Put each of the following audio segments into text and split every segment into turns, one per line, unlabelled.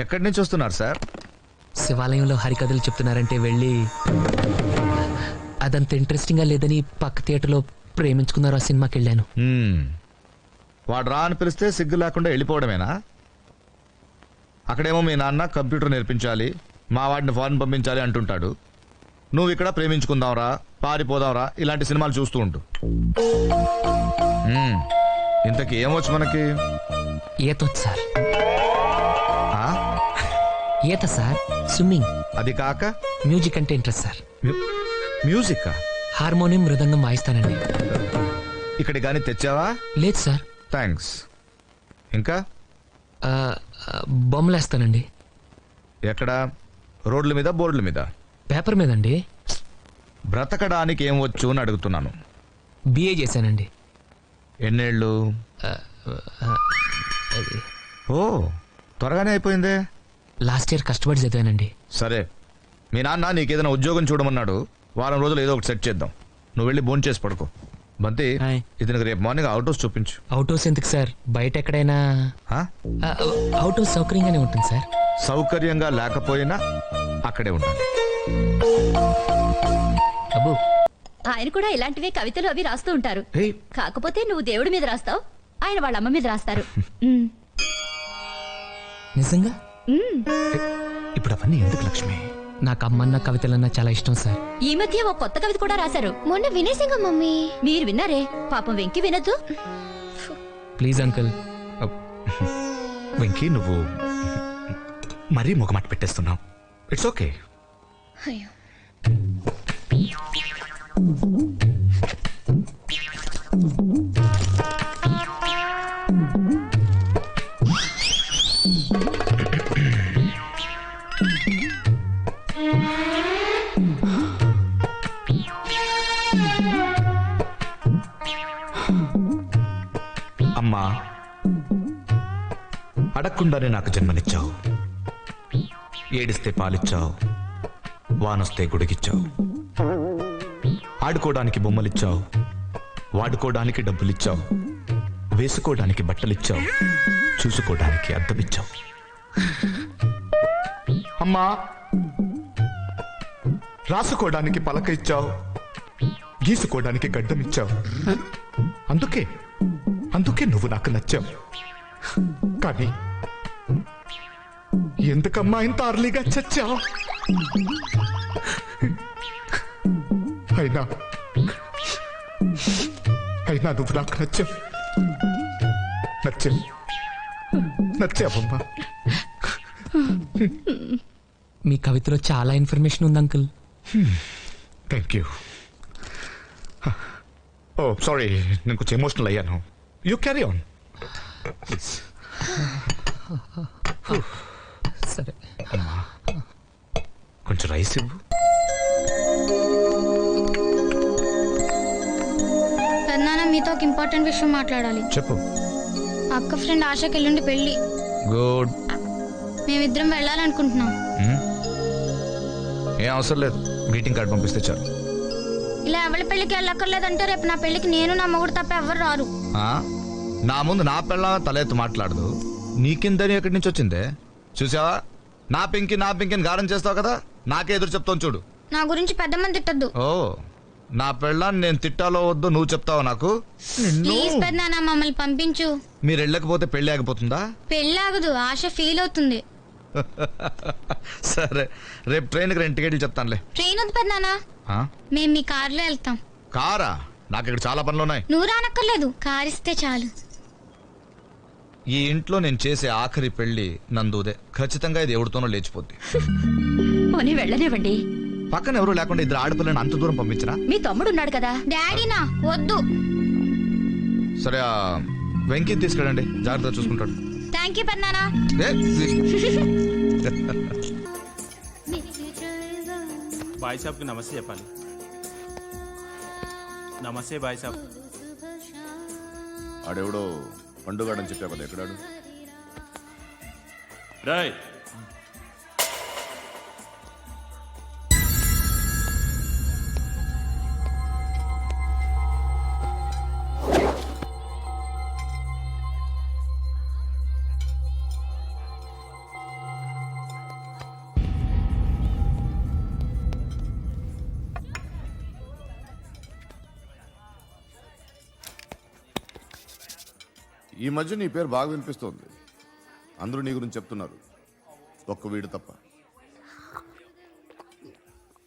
ఎక్కడి నుంచి వస్తున్నారు సార్?
శివాలయంలో హరికథలు చెప్తున్నారంటే వెళ్ళి అదంత ఇంట్రెస్టింగ్ గా లేదని పక్క థియేటర్లో ప్రేమించుకున్నారు ఆ సినిమాకి వెళ్ళాను.
వాడు రా అని పిలిస్తే సిగ్గు లేకుండా వెళ్ళిపోవడమేనా? అక్కడేమో మీ నాన్న కంప్యూటర్ నేర్పించాలి, మా వాడిని ఫారెన్ పంపించాలి అంటుంటాడు. నువ్వు ఇక్కడ ప్రేమించుకుందాంరా, పారిపోదాంరా ఇలాంటి సినిమాలు చూస్తూ ఉంటు. ఇంతకీ ఏమొచ్చు మనకి?
ఈతొచ్చు సార్.
ఆ?
ఈత సార్, స్విమ్మింగ్.
అది కాక
మ్యూజిక్ అంటే ఇంట్రెస్ట్ సార్.
మ్యూజిక్?
హార్మోనియం, మృదంగం వాయిస్తానండి.
ఇక్కడ కానీ తెచ్చావా?
లేదు సార్.
థ్యాంక్స్. ఇంకా
బొమ్మలేస్తానండి.
ఎక్కడ? రోడ్ల మీద, బోర్డుల మీద?
పేపర్ మీదండి.
బ్రతకడానికి ఏం వచ్చు అని అడుగుతున్నాను.
బిఏ చేశానండి.
ఎన్నేళ్ళు? ఓ, త్వరగానే అయిపోయిందే.
లాస్ట్ ఇయర్ కష్టపడి చదివానండి.
సరే, మీ నాన్న నీకేదైనా ఉద్యోగం చూడమన్నాడు. వారం రోజులు ఏదో ఒకటి సెట్ చేద్దాం. నువ్వు వెళ్ళి భోంచేసి చేసి పడుకో. బంతి, ఇతనికి రేపు మార్నింగ్ అవుట్ హౌస్ చూపించు.
అవుట్ హౌస్ ఎందుకు సార్? బయట ఎక్కడైనా. అవుట్ హౌస్ సౌకర్యంగానే ఉంటుంది సార్.
సౌకర్యంగా లేకపోయినా అక్కడే ఉండాలి.
అబ్బో,
ఆయన కూడా ఇలాంటివే కవితలు అవి రాస్తూ ఉంటారు. కాకపోతే నువ్వు దేవుడి మీద రాస్తావు, ఆయన వాళ్ళ అమ్మ మీద రాస్తారు.
నిజంగా?
ఇప్పుడు అవన్నీ ఎందుకు లక్ష్మి?
నాకు అమ్మన్న కవితలన్నా చాలా ఇష్టం సార్.
ఈ మధ్య ఒక కొత్త కవిత కూడా రాశారు.
మొన్న వినేసింగా మమ్మీ.
మీరు విన్నారే? పాపం వెంకి వినొద్దు.
Please uncle.
వెంకీ, నువ్వు మరీ మొగమాట పెట్టేస్తున్నావు. It's okay.
అయ్యో,
అమ్మా, అడగకుండానే నాకు జన్మనిచ్చావు. ఏడిస్తే పాలిచ్చావు, వానొస్తే గుడిగిచ్చావు. ఆడుకోవడానికి బొమ్మలిచ్చావు, వాడుకోవడానికి డబ్బులిచ్చావు. వేసుకోవడానికి బట్టలిచ్చావు, చూసుకోవడానికి అద్దమిచ్చావు. అమ్మా, రాసుకోవడానికి పలక ఇచ్చావు, గీసుకోవడానికి గడ్డమిచ్చావు. అందుకే నువ్వు నాకు నచ్చావు. కానీ ఎందుకమ్మా ఇంత అర్లీగా చచ్చావు? అయినా నువ్వు నాకు నచ్చావమ్మా.
మీ కవితలో చాలా ఇన్ఫర్మేషన్ ఉంది uncle.
Thank you. Oh sorry, నేను కొంచెం ఎమోషనల్ అయ్యాను. You carry on.
సరే
అమ్మా, కొంచెం రైస్ ఇవ్వు.
పెద్దనాన్న మీతో ఒక ఇంపార్టెంట్ విషయం మాట్లాడాలి.
చెప్పు.
అక్క ఫ్రెండ్ ఆశకి ఎల్లుండి పెళ్లి.
గుడ్.
మేమిద్దరం వెళ్ళాలనుకుంటున్నాం.
ఏం అవసరం లేదు, మీటింగ్ కార్డు పంపిస్తే చాలు.
ఇలా ఎవరి పెళ్లికి వెళ్ళక్కర్లేదంటే రేపు నా పెళ్లికి నేను నా మొగుడు తప్ప ఎవరు రారు.
నా ముందు నా పిల్ల తలెత్తు మాట్లాడదు. నీకిందని ఎక్కడి నుంచి వచ్చిందే? చూసావా, నా పింకి అని గారం చేస్తావు కదా, నాకే ఎదురు చెప్తాను చూడు.
నా గురించి పెద్ద మంది తిట్టద్దు.
ఓ, నా పెళ్ళాన్ని నేను తిట్టాలో వద్దు నువ్వు చెప్తావా నాకు?
ప్లీజ్ పెద్దనాన్న, మమ్మల్ని పంపించు.
మీరు వెళ్ళకపోతే పెళ్లి ఆగిపోతుందా?
పెళ్లి ఆగదు, ఆశ ఫీల్ అవుతుంది.
సరే, రేపు ట్రైన్కి 2 టికెట్లు చెప్తానులే.
ట్రైన్ వద్దు పెద్దనాన్న, మేము మీ కార్లో వెళ్తాం.
కారా? నాకు ఇక్కడ చాలా పనులు ఉన్నాయి.
నువ్వు రానక్కర్లేదు, కార్ ఇస్తే చాలు.
ఈ ఇంట్లో నేను చేసే ఆఖరి పెళ్లి నందుదే. ఖచ్చితంగా ఇది ఎవరితోనో లేచిపోద్ది.
పోనీ వెళ్ళనివ్వండి.
పక్కన ఎవరు లేకుండా ఇద్దరు ఆడపిల్లని అంత దూరం పంపించరా?
మీ తమ్ముడు ఉన్నాడు కదా.
డాడీనా? వద్దు.
సరే, వెంకీ తీసుకెళ్ళండి, జాగ్రత్తగా చూసుకుంటాడు.
థ్యాంక్ యూ పెద్దనాన్న.
బాయ్ సాబ్కి నమస్తే చెప్పాలి. నమస్తే బాయ్ సాబ్.
ఆడెవడో పండుగాడని చెప్పావు కదా, ఎక్కడాడు?
రాయ్,
ఈ మధ్య నీ పేరు బాగా వినిపిస్తోంది. అందరూ నీ గురించి చెప్తున్నారు, ఒక్క వీడు తప్ప.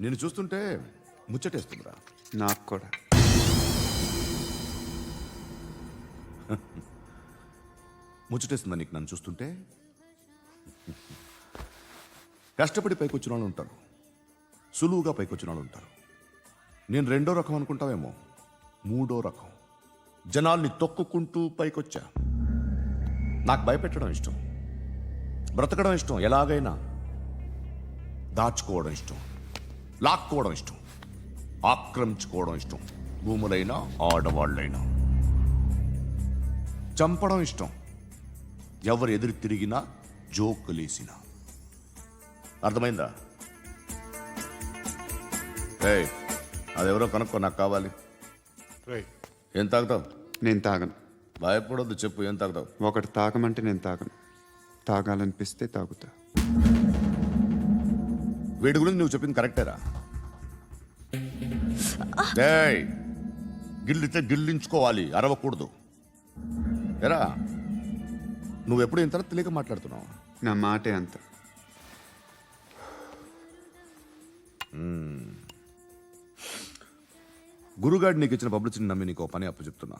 నేను చూస్తుంటే ముచ్చటేస్తుందిరా.
నాకు కూడా.
ముచ్చటేస్తుందా నీకు నన్ను చూస్తుంటే? కష్టపడి పైకొచ్చిన వాళ్ళు ఉంటారు, సులువుగా పైకొచ్చిన వాళ్ళు ఉంటారు. నేను రెండో రకం అనుకుంటావేమో, మూడో రకం. జనాల్ని తొక్కుకుంటూ పైకొచ్చా. నాకు భయపెట్టడం ఇష్టం, బ్రతకడం ఇష్టం, ఎలాగైనా దాచుకోవడం ఇష్టం, లాక్కోవడం ఇష్టం, ఆక్రమించుకోవడం ఇష్టం. భూములైనా ఆడవాళ్ళైనా చంపడం ఇష్టం, ఎవరు ఎదురు తిరిగినా జోకులేసినా. అర్థమైందా? ఏయ్, అదెవరో కనుక్కో, నాకు కావాలి. ఏం తాగుతావు?
నేను తాగను.
భయపడొద్దు, చెప్పు ఏం తాగుతావు?
ఒకటి తాగమంటే నేను తాగను. తాగాలనిపిస్తే తాగుతా.
వీడి గురించి నువ్వు చెప్పింది కరెక్టేరా? ఏయ్, గిల్లితే గిల్లించుకోవాలి, అరవకూడదు. ఎరా, నువ్వెప్పుడు ఇంత తెలియక మాట్లాడుతున్నావు?
నా మాటే అంత.
గురుగాడు నీకు ఇచ్చిన పబ్లిసిటీని నమ్మి నీకు ఓ పని అప్పు చెప్తున్నా.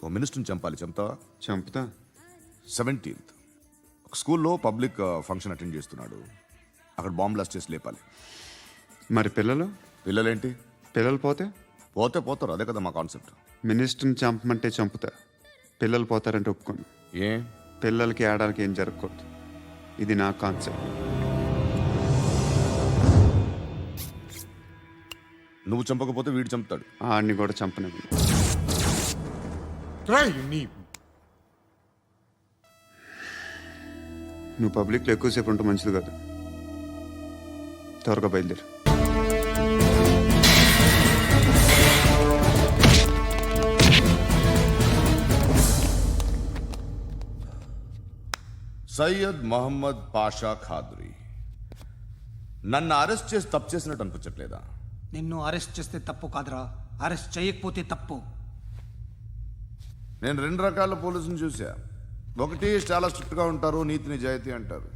ఓ మినిస్టర్ని చంపాలి, చంపుతావా?
చంపుతా.
17th ఒక స్కూల్లో పబ్లిక్ ఫంక్షన్ అటెండ్ చేస్తున్నాడు. అక్కడ బాంబ్ బ్లాస్ట్ చేసి లేపాలి.
మరి పిల్లలు?
పిల్లలేంటి?
పిల్లలు పోతే?
పోతే పోతారు, అదే కదా మా కాన్సెప్ట్.
మినిస్టర్ని చంపమంటే చంపుతా, పిల్లలు పోతారంటే ఒప్పుకోను.
ఏ?
పిల్లలకి ఆడాలకి ఏం జరగకూడదు. ఇది నా కాన్సెప్ట్.
నువ్వు చంపకపోతే వీడు చంపుతాడు.
ఆడిని కూడా చంపనివ్వను. నువ్వు పబ్లిక్లో ఎక్కువసేపు ఉంటే మంచిది కాదు. త్వరగా బయలుదేరు.
సయ్యద్ మహమ్మద్ పాషా ఖాద్రీ. నన్ను అరెస్ట్ చేసి తప్పు చేసినట్టు అనిపించట్లేదా?
నిన్ను అరెస్ట్ చేస్తే తప్పు కాదురా, అరెస్ట్ చేయకపోతే తప్పు.
నేను రెండు రకాల పోలీసుని చూసా. ఒకటి చాలా స్ట్రిక్ట్గా ఉంటారు, నీతి నిజాయితీ అంటారు,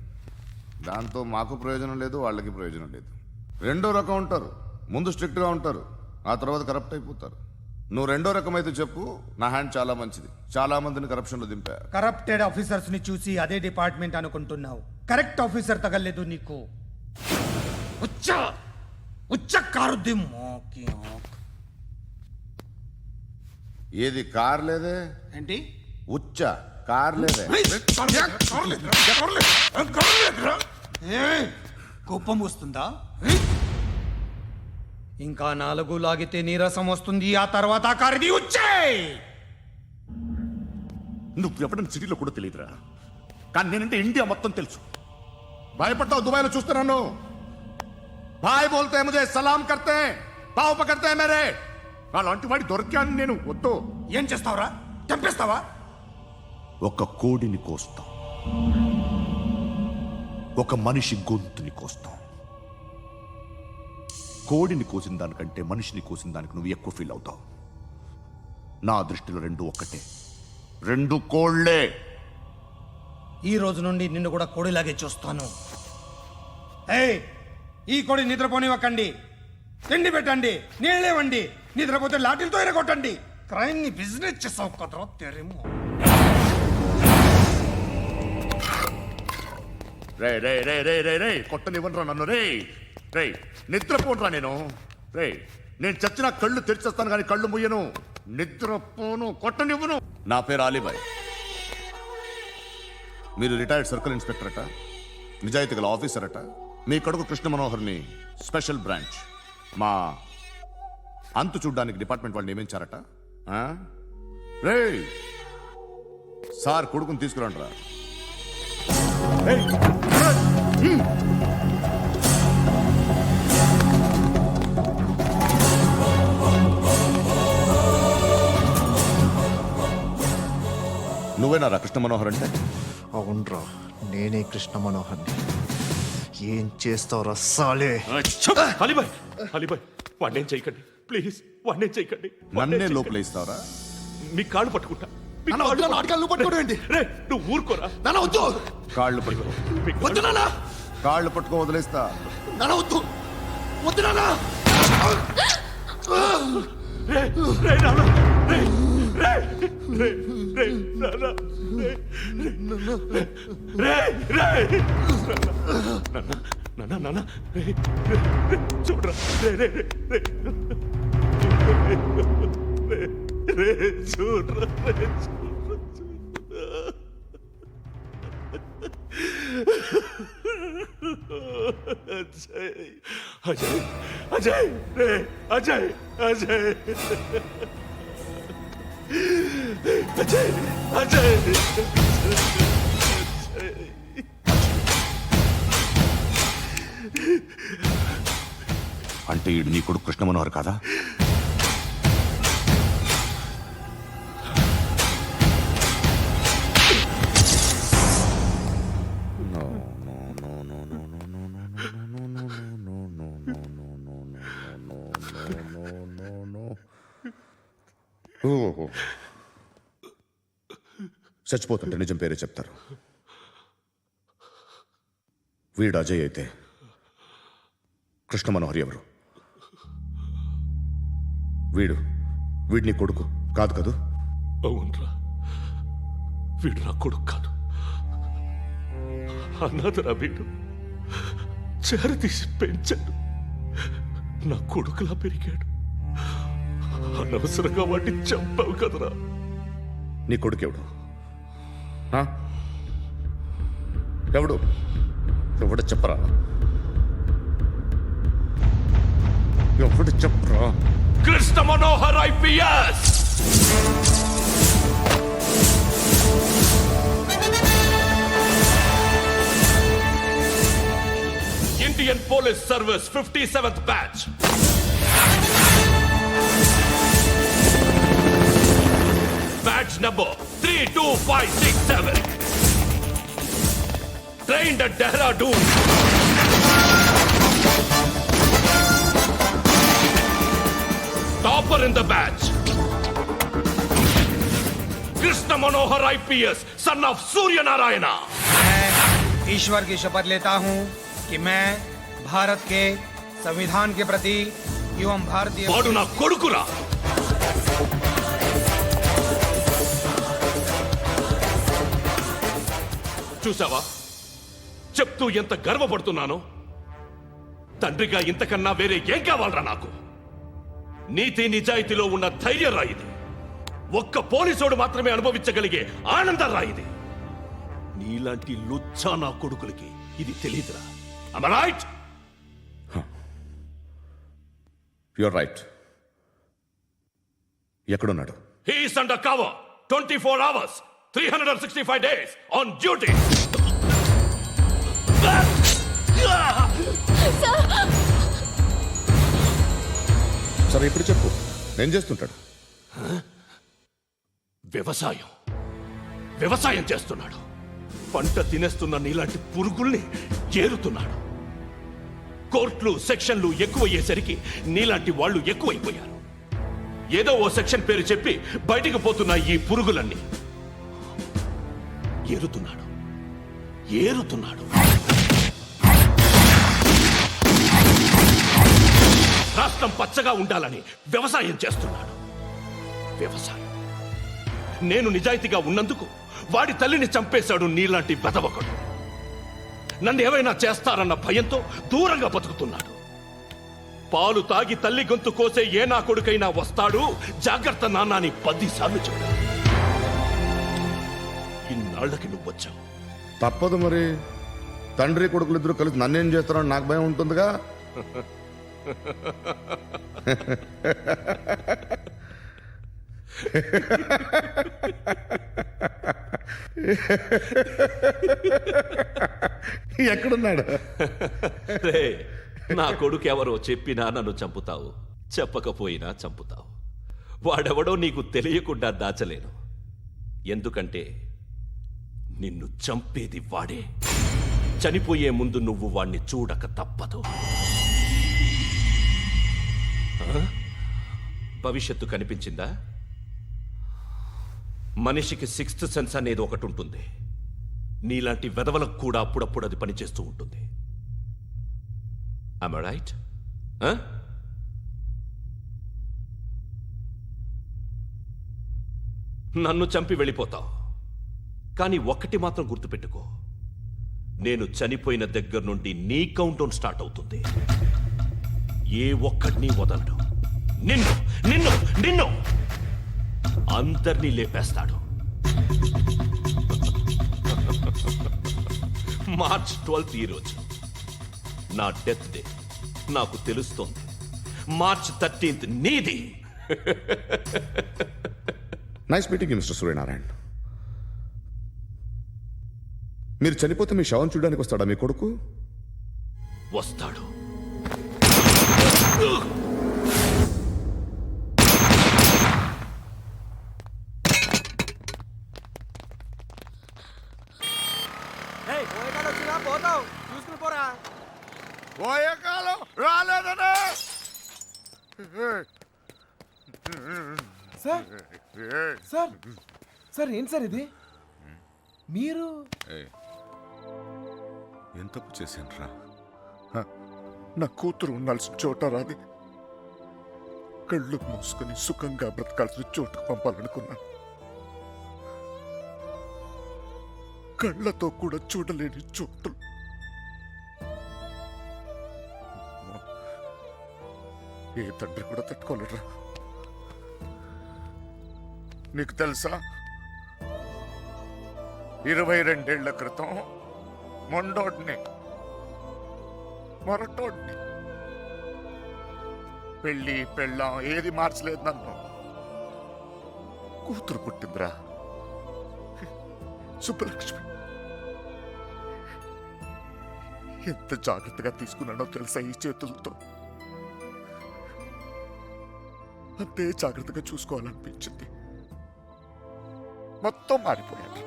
దాంతో మాకు ప్రయోజనం లేదు, వాళ్ళకి ప్రయోజనం లేదు. రెండో రకం ఉంటారు, ముందు స్ట్రిక్ట్గా ఉంటారు, ఆ తర్వాత కరప్ట్ అయిపోతారు. నువ్వు రెండో రకం అయితే చెప్పు, నా హ్యాండ్ చాలా మంచిది, చాలా మందిని కరప్షన్లో దింపా.
కరప్టెడ్ ఆఫీసర్స్ ని చూసి అదే డిపార్ట్మెంట్ అనుకుంటున్నావు. కరెక్ట్ ఆఫీసర్ తగలేదు నీకు. ఉచ్చ కారుద్ది మోకి.
ఏది కార్ లేదే?
ఏంటి?
ఉచ్చ కార్ లేదే?
ఏయ్, కోపం వస్తుందా? ఇంకా 4 లాగితే నీరసం వస్తుంది, ఆ తర్వాత కారిది ఉచ్చే.
నువ్వు ఎప్పుడైనా సిటీలో కూడా తెలియదురా, కానీ నేనంటే ఇండియా మొత్తం తెలుసు. భయపడతావు? దుబాయ్లో చూస్తున్నాను. భాయ్ బోల్తే ముझे సలాం కర్తే, పావు పకడ్తే మేరే. అలాంటి వాడి దొరికాను నేను. వద్దు.
ఏం చేస్తావురా? చంపేస్తావా?
ఒక కోడిని కోస్తాం, ఒక మనిషి గొంతుని కోస్తాం. కోడిని కోసిన దానికంటే మనిషిని కోసిన దానికి నువ్వు ఎక్కువ ఫీల్ అవుతావు. నా దృష్టిలో రెండు ఒక్కటే, రెండు కోళ్లే.
ఈ రోజు నుండి నిన్ను కూడా కోడిలాగే చూస్తాను. ఏయ్, ఈ కోడి నిద్రపోనివ్వకండి. తిండి పెట్టండి, నీళ్ళేవండి. నిద్రపోతే లాఠీలతో ఎరగొట్టండి. క్రైమ్ ని బిజినెస్ చేసావు కదరా తెరేమో.
రే రే రే రే రే రే కొట్టనివ్వనరా నన్ను. రే రే నిద్రపోనరా నేను. రే నేను చచ్చిన కళ్ళు తెరిచేస్తాను కానీ కళ్ళు ముయ్యను. నిద్రపోను, కొట్టనివ్వను. నా పేరు అలీబాయ్. మీరు రిటైర్డ్ సర్కిల్ ఇన్స్పెక్టర్ అట, నిజాయితీ గల ఆఫీసర్ అట. మీ కొడుకు కృష్ణ మనోహర్ని స్పెషల్ బ్రాంచ్ మా అంతు చూడ్డానికి డిపార్ట్మెంట్ వాళ్ళు నియమించారట. రే సార్ కొడుకుని తీసుకురండి రా. నువ్వేనా కృష్ణ మనోహర్ అంటే?
అవునరా, నేనే కృష్ణ మనోహర్ని. ఏం చేస్తావురా సాలే?
అలీబాయ్, అలీబాయ్, వాడినేం చేయకండి ప్లీజ్, వాడినేం చేయకండి.
నన్నే లోపల ఇస్తావరా?
మీ కాళ్ళు పట్టుకుంటా,
నాన్న వద్దు, నాన్న ఆటకాలు నువ్వు పట్టుకోవడం ఏంటి?
రే నువ్వు ఊరుకోరా.
నాన్న వద్దు,
కాళ్ళు పట్టుకో.
వద్దు నాన్న,
కాళ్ళు పట్టుకో, వదిలేస్తా.
నాన్న వద్దు, వద్దు నాన్న.
రే రే నాన్న, రే రే రే రే నాన్న, రే రే రే నాన్న, నాన్న రే రే రే చూడరా, రే రే రే రే రే చూడరా, రే అజయ్ అజయ్ అజయ్ రే అజయ్ అజయ్ అజయ్ అజయ్
అంటే ఈడు నీ కొడుకు కృష్ణ మనోహర్ కాదా? చచ్చిపోతుంటే నిజం పేరే చెప్తారు. వీడు అజయ్ అయితే కృష్ణ మనోహర్ ఎవరు? వీడిని కొడుకు కాదు కదూ?
అవునరా, వీడు నా కొడుకు కాదు, అన్నదరా. వీడు చేరతీసి పెంచాడు, నా కొడుకులా పెరిగాడు. అనవసరంగా వాడిని చంపావు కదరా.
నీ కొడుకెవడు? ఎవడు? ఎవడు చెప్పరా? ఎవడు చెప్పరా?
Krishna Manohar IPS. Indian police service 57th batch. Badge number 32567. Trained at Dehradun. Topper in the batch. Krishna Manohar IPS, son of Surya Narayana.
मैं ईश्वर की शपथ लेता हूँ कि मैं भारत के संविधान के प्रति एवं भारतीय
వాడు నా కొడుకురా. చూసావా, చెప్తూ ఎంత గర్వపడుతున్నానో. తండ్రిగా ఇంతకన్నా వేరే ఏం కావాలరా నాకు? నీతి నిజాయితీలో ఉన్న ధైర్యం రా ఇది. ఒక్క పోలీసోడు మాత్రమే అనుభవించగలిగే ఆనందం రా ఇది. నీలాంటి లుచ్చా నా కొడుకులకి ఇది తెలియదురా. Am I right?
You're right. ఎక్కడున్నాడు?
He is under cover 24 hours 365 days on duty.
సరే ఇప్పుడు చెప్పు, ఏం చేస్తుంటాడు?
వ్యవసాయం చేస్తున్నాడు. పంట తినేస్తున్న నీలాంటి పురుగుల్ని ఏరుతున్నాడు. కోర్టులు సెక్షన్లు ఎక్కువయ్యేసరికి నీలాంటి వాళ్ళు ఎక్కువైపోయారు. ఏదో ఓ సెక్షన్ పేరు చెప్పి బయటికి పోతున్న ఈ పురుగులన్నీ ఏరుతున్నాడు. రాష్ట్రం పచ్చగా ఉండాలని వ్యవసాయం చేస్తున్నాడు. నేను నిజాయితీగా ఉన్నందుకు వాడి తల్లిని చంపేశాడు నీలాంటి బెదవకుడు. నన్ను ఏమైనా చేస్తారన్న భయంతో దూరంగా బతుకుతున్నాడు. పాలు తాగి తల్లి గొంతు కోసే ఏ నా కొడుకైనా వస్తాడు, జాగ్రత్త నాన్న అని 10 సార్లు చెప్పాడు. ఇన్నాళ్ళకి నువ్వు వచ్చావు.
తప్పదు మరి. తండ్రి కొడుకులు ఇద్దరు కలిసి నన్నేం చేస్తారని నాకు భయం ఉంటుందిగా. ఎక్కడున్నాడు?
నా కొడుకు ఎవరో చెప్పినా నన్ను చంపుతావు, చెప్పకపోయినా చంపుతావు. వాడెవడో నీకు తెలియకుండా దాచలేను. ఎందుకంటే నిన్ను చంపేది వాడే. చనిపోయే ముందు నువ్వు వాణ్ణి చూడక తప్పదు. భవిష్యత్తు కనిపించిందా? మనిషికి సిక్స్త్ సెన్స్ అనేది ఒకటి ఉంటుంది. నీలాంటి వెధవలకు కూడా అప్పుడప్పుడు అది పనిచేస్తూ ఉంటుంది. Am I right? నన్ను చంపి వెళ్ళిపోతావు, కానీ ఒక్కటి మాత్రం గుర్తుపెట్టుకో, నేను చనిపోయిన దగ్గర నుండి నీ కౌంట్ డౌన్ స్టార్ట్ అవుతుంది. ఏ ఒక్కడిని వదలడు. నిన్ను నిన్ను నిన్ను అందరినీ లేపేస్తాడు. మార్చ్ 12th ఈ రోజు నా డెత్ డే. నాకు తెలుస్తోంది మార్చ్ 13th నీది.
Nice meeting mister Suryanarayana. మీరు చనిపోతే మీ శవం చూడడానికి వస్తాడా మీ కొడుకు?
వస్తాడు.
పోయే కాలం రాలేదనే.
సార్ సార్ సార్ ఏంటి సార్ ఇది? మీరు
ఏం తప్పు చేశాను రా? నా కూతురు ఉండాల్సిన చోట రాది కళ్ళు మూసుకొని సుఖంగా బ్రతకాల్సిన చోటుకు పంపాలనుకున్నాను. కళ్ళతో కూడా చూడలేని చోటులు. ఏ తండ్రి కూడా తట్టుకోలేరా? నీకు తెలుసా, 22 ఏళ్ల క్రితం మొండోడ్ని మొరటోడ్ని పెళ్ళి పెళ్ళాం ఏది మార్చలేదు నన్ను. కూతురు పుట్టిందిరా, సుబ్బలక్ష్మి. ఎంత జాగ్రత్తగా తీసుకున్నానో తెలుసా ఈ చేతులతో? అంతే జాగ్రత్తగా చూసుకోవాలనిపించింది. మొత్తం మారిపోయాను.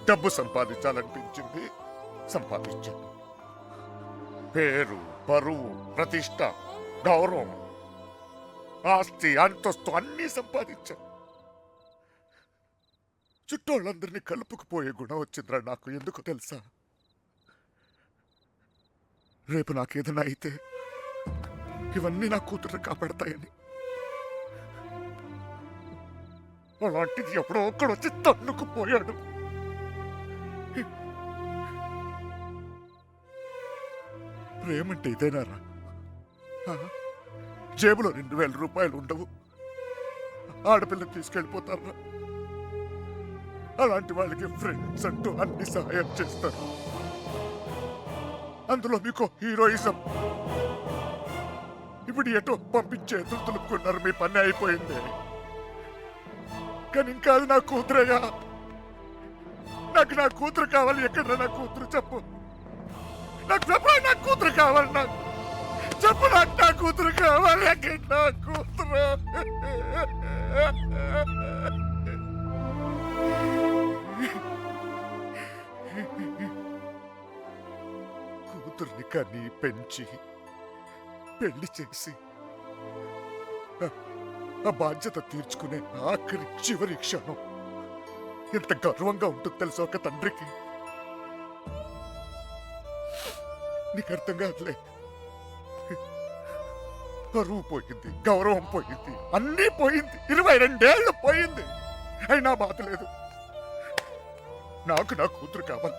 డబ్బు సంపాదించాలనిపించింది, సంపాదించాను. పేరు, పరువు, ప్రతిష్ట, గౌరవం, ఆస్తి, అంతస్తు అన్నీ సంపాదించాను. చుట్టోళ్ళందరినీ కలుపుకుపోయే గుణం వచ్చిందిరా నాకు. ఎందుకు తెలుసా? రేపు నాకేదైనా అయితే ఇవన్నీ నా కూతురు కాపాడతాయని. అలాంటిది ఎప్పుడో ఒక్కడు వచ్చి తన్నుకుపోయాడు. ప్రేమంటే ఇదేనారా? జేబులో 2000 రూపాయలు ఉండవు, ఆడపిల్లని తీసుకెళ్ళిపోతారా? అలాంటి వాళ్ళకి ఫ్రెండ్స్ అంటూ అన్ని సహాయం చేస్తారు. అందులో మీకు హీరోయిజం. ఇప్పుడు ఎటో పంపించే ఎదురు తులుపుకున్నారు. మీ పని అయిపోయింది. కానీ ఇంకా అది నా కూతురేగా. నాకు నా కూతురు కావాలి. ఎక్కడ నా కూతురు? చెప్పు నాకు, చెప్పు నా కూతురు కావాలి. నాకు చెప్పు, నాకు నా కూతురు కావాలి. ఎక్కడ నా కూతురు? కూతుర్ని కని పెంచి పెళ్లి చేసి ఆ బాధ్యత తీర్చుకునే ఆఖరి చివరి క్షణం ఎంత గర్వంగా ఉంటుంది తెలుసా ఒక తండ్రికి? నీకు అర్థం కాదులే. పరువు పోయింది, గౌరవం పోయింది, అన్నీ పోయింది. 22 ఏళ్ళు పోయింది. అయినా బాధ లేదు. నాకు నా కూతురు కావాలి.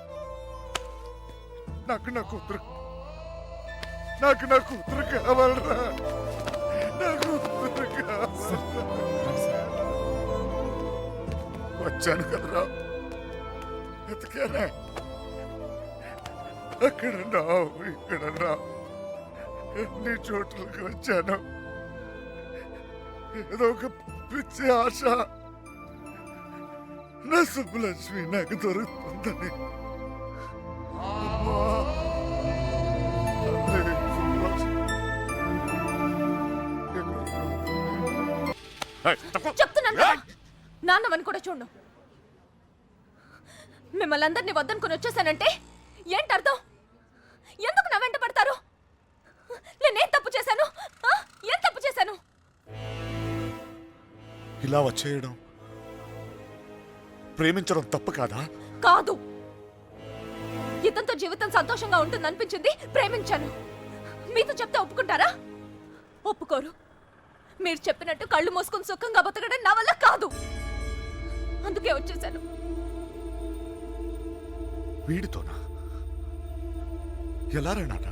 నాకు నా కూతురు కావాలరా. నా కూతురు కావాలి. వచ్చాను కదరా, ఎతికానే. అక్కడన్నా ఇక్కడన్నా ఎన్ని చోట్లకి వచ్చాను. ఏదో ఒక పిచ్చి ఆశ, నా సుబ్బలక్ష్మి నాకు దొరుకుతుందని.
చెప్తున్నాను నాన్నవని కూడా చూడు. మిమ్మల్ని అందరినీ వద్దనుకుని వచ్చేసానంటే ఏంటి అర్థం? ఎందుకు నా వెంట పడతారు? నేనేం తప్పు చేశాను? ఏం తప్పు చేశాను?
ఇలా వచ్చేయడం ప్రేమించడం తప్పు కాదా?
కాదు, ఇతనితో జీవితం సంతోషంగా ఉంటుందనిపించింది, ప్రేమించాను. మీతో చెప్తే ఒప్పుకుంటారా? ఒప్పుకోరు. మీరు చెప్పినట్టు కళ్ళు మూసుకుని సుఖంగా బతకడం నా వల్ల కాదు. అందుకే వచ్చేసాను.
వీడితోనా? ఎలా రా నాన్న?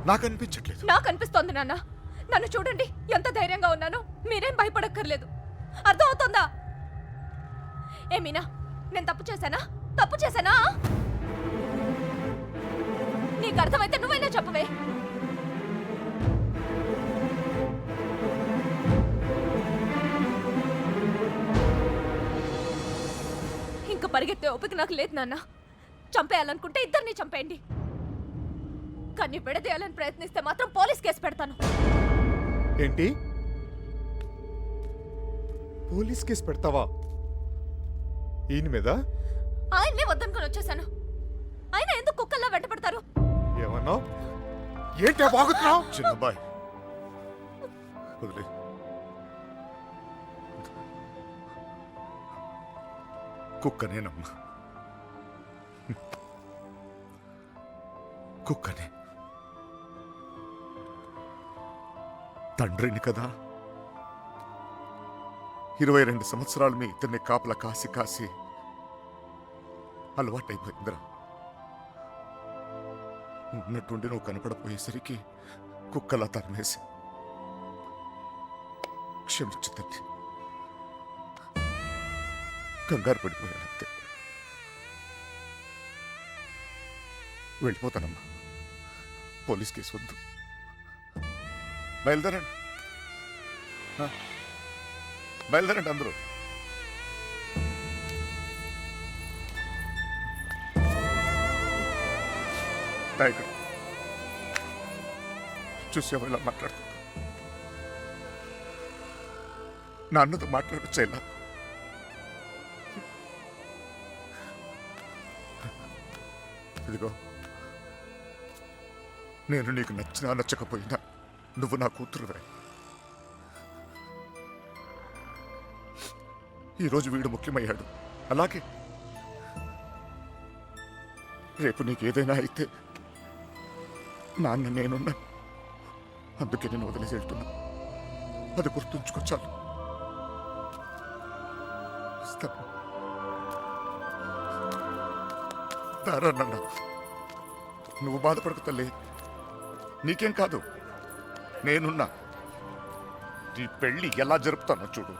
నాకు అనిపించట్లేదు.
నాకు అనిపిస్తోంది నాన్న. నన్ను చూడండి, ఎంత ధైర్యంగా ఉన్నాను. మీరేం భయపడక్కర్లేదు. అర్థం అవుతుందా? ఏమీనా, నేను తప్పు చేశానా? తప్పు చేశానా? నీకు అర్థమైతే నువ్వైనా చెప్పవే. ఇంక పరిగెత్తే ఓపిక నాకు లేదు నాన్న. చంపేయాలనుకుంటే ఇద్దరిని చంపేయండి. కానీ విడదీయాలని ప్రయత్నిస్తే మాత్రం పోలీస్ కేసు పెడతాను.
ఏంటి? పోలీస్ కేసు పెడతావా? ఈయన మీద?
ఆయన్నే వద్దనుకొని వచ్చేసాను. ఆయన ఎందుకు కుక్కల్లా వెంటపడతారు?
ఏమన్నావు? ఏంటి బాగుతున్నావు? చిన్నబ్బాయి వదిలే. కుక్కనేనమ్మా, కుక్కనే. తండ్రిని కదా, 22 సంవత్సరాలు మీ ఇద్దరిని కాపలా కాసి కాసి అలవాటైపోయిందిరా. ఉన్నట్టుండి నువ్వు కనపడపోయేసరికి కుక్కలా తరిమేసి. క్షమించు తల్లి, కంగారు పడిపోయానంతే. వెళ్ళిపోతానమ్మా. పోలీస్ కేసు వద్దు. బయలుదేరండి, బయలుదేరండి అందరూ. ఇక్కడ చూసేవా ఇలా మాట్లాడుతున్నా? నాన్నతో మాట్లాడొచ్చా ఇలా? ఇదిగో, నేను నీకు నచ్చినా నచ్చకపోయినా నువ్వు నా కూతురువే. ఈరోజు వీడు ముఖ్యమయ్యాడు, అలాగే రేపు నీకు ఏదైనా అయితే నాన్న నేనున్నా. అందుకే నేను వదిలేసి వెళ్తున్నా. అది గుర్తుంచుకో చాలు. దారా నాన్న, నువ్వు బాధపడకు తల్లి. నీకేం కాదు, నేనున్నా. నీ పెళ్లి ఎలా జరుపుతానో చూడు.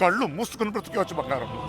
కళ్ళు మూసుకుని బ్రతికేవచ్చు బంగారం.